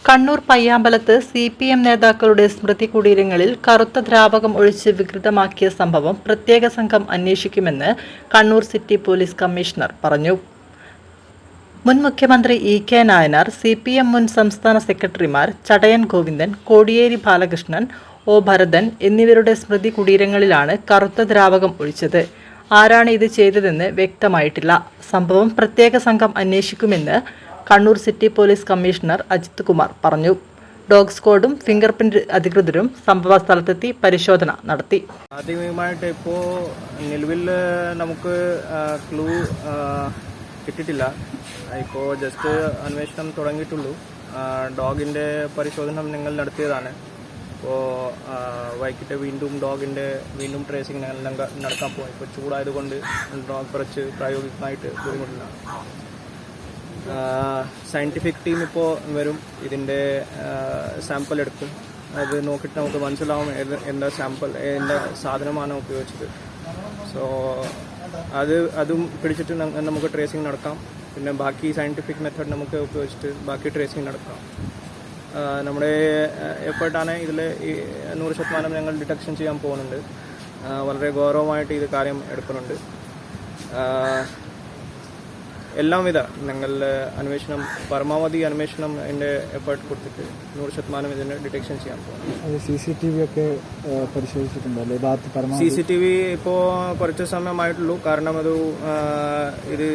Kannur പയ്യാമ്പലത്ത് CPM നേതാക്കളുടെ സ്മൃതി കുടീരങ്ങളിൽ കറുത്ത ദ്രാവകം ഒഴിച്ച് വികൃതമാക്കിയ സംഭവം പ്രത്യേക സംഘം അന്വേഷിക്കുമെന്ന് കണ്ണൂർ സിറ്റി പോലീസ് കമ്മീഷണർ പറഞ്ഞു. മുൻ മുഖ്യമന്ത്രി EK നായനാർ, CPM മുൻ സംസ്ഥാന സെക്രട്ടറിമാർ ചടയൻ ഗോവിന്ദൻ, കോടിയേരി ബാലകൃഷ്ണൻ, O ഭരതൻ എന്നിവരുടെ സ്മൃതി കുടീരങ്ങളിലാണ് കറുത്ത ദ്രാവകം ഒഴിച്ചത്. ആരാണ് ഇത് ചെയ്തതെന്ന് വ്യക്തമായിട്ടില്ല. സംഭവം പ്രത്യേക സംഘം അന്വേഷിക്കുമെന്ന് Kannur city police commissioner Ajith Kumar പറഞ്ഞു. ഡോഗ് സ്ക്വാഡും ഫിംഗർ പ്രിന്റ് അധികൃതരും സംഭവ സ്ഥലത്തെത്തി പരിശോധന നടത്തി. ആദ്യമായിട്ട് ഇപ്പോൾ നിലവിൽ നമുക്ക് ക്ലൂ കിട്ടിയിട്ടില്ല. ഇപ്പോൾ ജസ്റ്റ് അന്വേഷണം തുടങ്ങിയിട്ടുള്ളൂ. ഡോഗിൻ്റെ പരിശോധന ഞങ്ങൾ നടത്തിയതാണ്. ഇപ്പോൾ വൈകിട്ട് വീണ്ടും ട്രേസിങ് ഞങ്ങൾ നടക്കാൻ പോകും. ഇപ്പോൾ ചൂടായതുകൊണ്ട് ഡോഗ് കുറച്ച് പ്രായോഗികമായിട്ട് ബുദ്ധിമുട്ടില്ല. സയൻറ്റിഫിക് ടീം ഇപ്പോൾ വരും, ഇതിൻ്റെ സാമ്പിൾ എടുക്കും. അത് നോക്കിയിട്ട് നമുക്ക് മനസ്സിലാവും എന്താ സാധനമാണ് ഉപയോഗിച്ചത്. സോ അതും പിടിച്ചിട്ട് നമുക്ക് ട്രേസിങ് നടക്കാം. പിന്നെ ബാക്കി സയൻറ്റിഫിക് മെത്തേഡ് നമുക്ക് ഉപയോഗിച്ചിട്ട് ബാക്കി ട്രേസിങ് നടക്കാം. നമ്മുടെ എഫേർട്ടാണ് ഇതിൽ 100% ഞങ്ങൾ ഡിറ്റക്ഷൻ ചെയ്യാൻ പോകുന്നുണ്ട്. വളരെ ഗൗരവമായിട്ട് ഇത് കാര്യം എടുക്കുന്നുണ്ട്. എല്ലാവിധ ഞങ്ങൾ പരമാവധി അന്വേഷണം എൻ്റെ എഫേർട്ട് കൊടുത്തിട്ട് 100% ഇതിനെ ഡിറ്റക്ഷൻ ചെയ്യാൻ പോകും. CCTV ഒക്കെ പരിശോധിച്ചിട്ടുണ്ടല്ലേ? CCTV ഇപ്പോൾ കുറച്ച് സമയമായിട്ടുള്ളൂ. കാരണം ഇത്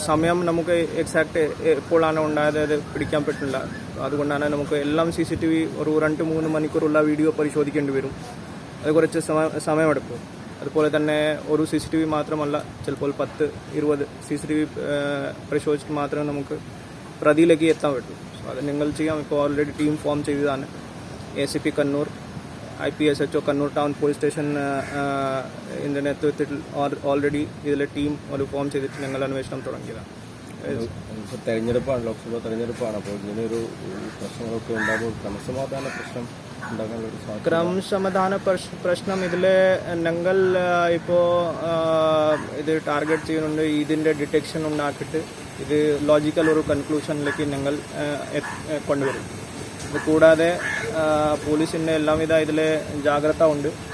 സമയം നമുക്ക് എക്സാക്ട് എപ്പോഴാണ് ഉണ്ടായത് അത് പിടിക്കാൻ പറ്റില്ല. അതുകൊണ്ടാണ് നമുക്ക് എല്ലാം CCTV ഒരു 2-3 മണിക്കൂറുള്ള വീഡിയോ പരിശോധിക്കേണ്ടി വരും. അത് കുറച്ച് സമയമെടുക്കും. അതുപോലെ തന്നെ ഒരു CCTV മാത്രമല്ല, ചിലപ്പോൾ 10-20 CCTV പരിശോധിച്ചിട്ട് മാത്രമേ നമുക്ക് പ്രതിയിലേക്ക് എത്താൻ പറ്റൂ. സോ അത് നിങ്ങൾ ചെയ്യാം. ഇപ്പോൾ ഓൾറെഡി ടീം ഫോം ചെയ്തതാണ്. ACP Kannur, IPSHO Kannur town police station ഇതിൻ്റെ നേതൃത്വത്തിൽ ഓൾറെഡി ഇതിലെ ടീം ഒരു ഫോം ചെയ്തിട്ട് ഞങ്ങൾ അന്വേഷണം തുടങ്ങിയതാണ്. തെരഞ്ഞെടുപ്പാണ്, ലോക്സഭാ തെരഞ്ഞെടുപ്പാണ്. അപ്പോൾ ഇങ്ങനെയൊരു പ്രശ്നങ്ങളൊക്കെ ഉണ്ടാകുമ്പോൾ ക്രമസമാധാന പ്രശ്നം ഇതിൽ ഞങ്ങൾ ഇപ്പോൾ ഇത് ടാർഗറ്റ് ചെയ്യുന്നുണ്ട്. ഇതിൻ്റെ ഡിറ്റക്ഷൻ ഉണ്ടാക്കിയിട്ട് ഇത് ലോജിക്കൽ ഒരു കൺക്ലൂഷനിലേക്ക് ഞങ്ങൾ കൊണ്ടുവരും. ഇത് കൂടാതെ പോലീസിൻ്റെ എല്ലാവിധ ഇതിൽ ജാഗ്രത ഉണ്ട്.